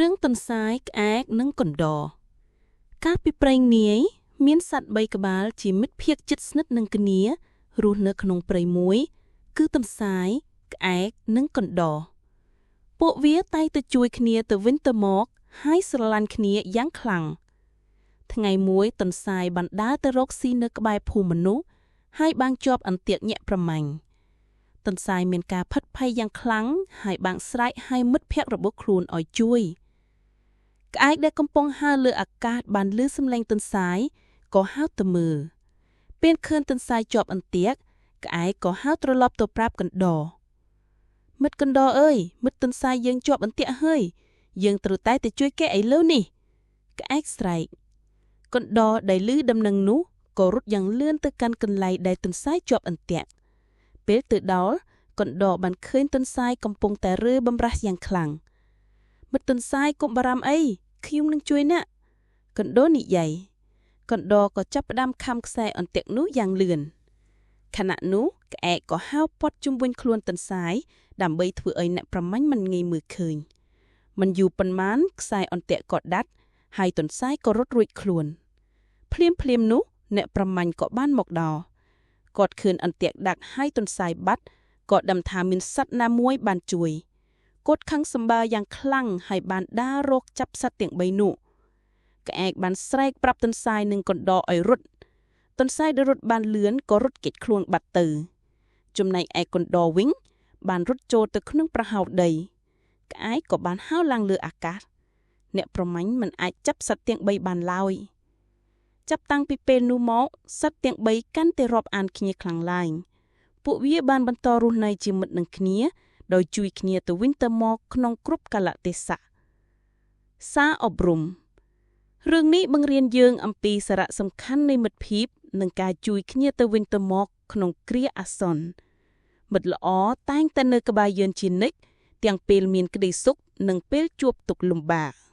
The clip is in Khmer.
រឿងទន្សាយក្អែកនិងកណ្ដរកាលពីព្រេងនាយមានសត្វ3ក្បាលជាមិត្តភក្តិជិតស្និទ្ធនឹងគ្នារស់នៅក្នុងព្រៃមួយគឺទន្សាយក្អែកនិងកណ្ដរពួកវាតែងតែជួយគ្នាទៅវិញទៅមកហើយស្រឡាញ់គ្នាយ៉ាងខ្លាំងថ្ងៃមួយទន្សាយបានដើរទៅរកស៊ីនៅក្បែរភូមិមនុស្សហើយបានជាប់អន្ទាក់ញាក់ប្រមាញ់ទន្សាយមានការផិតភ័យយ៉ាងខ្លាំងហើយបានស្រែកហៅមិត្តភក្តិរបស់ខ្លួនឲ្យជួយក្អែកដែលកំពុងហើរលើអាកាសបានឮសំឡេងទន្សាយក៏ហៅទៅមើលពេលឃើញទន្សាយជាប់អន្ទាក់ក្អែកក៏ហៅត្រឡប់ទៅប្រាប់កណ្ដរមិត្តកណ្ដរអើយមិត្តទន្សាយយើងជាប់អន្ទាក់ហើយយើងត្រូវតែទៅជួយគេឥឡូវនេះក្អែកស្រែកកណ្ដរដែលឮដំណឹងនោះក៏រត់យ៉ាងលឿនទៅកាន់កន្លែងដែលទន្សាយជាប់អន្ទាក់ពេលទៅដល់កណ្ដរបានឃើញទន្សាយកំពុងតែរើបំរាស់យ៉ាងខ្លាំងមិត្តទន្សាយកុំបារម្ភអីខ្ញុំនឹងជួយអ្នកកណ្ដរនិយាយកណ្ដរក៏ចាប់ផ្ដើមខំខ្សែអន្ទាក់នោះយ៉ាងលឿនខណៈនោះក្អែកក៏ហៅព័ទ្ធជុំវិញខ្លួនទន្សាយដើម្បីធ្វើឲ្យអ្នកប្រមាញ់មិនងាយមើលឃើញមិនយូរប៉ុន្មានខ្សែអន្ទាក់ក៏ដាច់ហើយទន្សាយក៏រត់រួចខ្លួនភ្លាមនោះអ្នកប្រមាញ់ក៏បានមកដល់គាត់ឃើញអន្ទាក់ដាច់ហើយទន្សាយបាត់ក៏ដឹងថាមានសត្វណាមួយបានជួយគាត់ខឹងសម្បើយ៉ាងខ្លាំងហើយបានដើររកចាប់សត្វទាំង3នោះក្អែកបានស្រែកប្រាប់ទន្សាយនិងកណ្ដរឲ្យរត់ទន្សាយដែលរត់បានលឿនក៏រត់គេចខ្លួនបាត់ទៅចំណែកឯកណ្ដរវិញបានរត់ចូលទៅក្នុងប្រហោងដីក្អែកក៏បានហើរឡើងលើអាកាសអ្នកប្រមាញ់មិនអាចចាប់សត្វទាំង3បានឡើយចាប់តាំងពីពេលនោះមកសត្វទាំង3កាន់តែរាប់អានគ្នាខ្លាំងឡើងពួកវាបានបន្តរស់នៅជាមិត្តនឹងគ្នាដោយជួយគ្នាទៅវិញទៅមកក្នុងគ្រប់កាលៈទេសៈសារអប់រំរឿងនេះបង្រៀនយើងអំពីសារៈសំខាន់នៃមិត្តភាពនិងការជួយគ្នាទៅវិញទៅមកក្នុងគ្រាអាសន្នមិត្តល្អតែងតែនៅក្បែរយើងជានិច្ចទាំងពេលមានក្តីសុខនិងពេលជួបទុក្ខលំបាក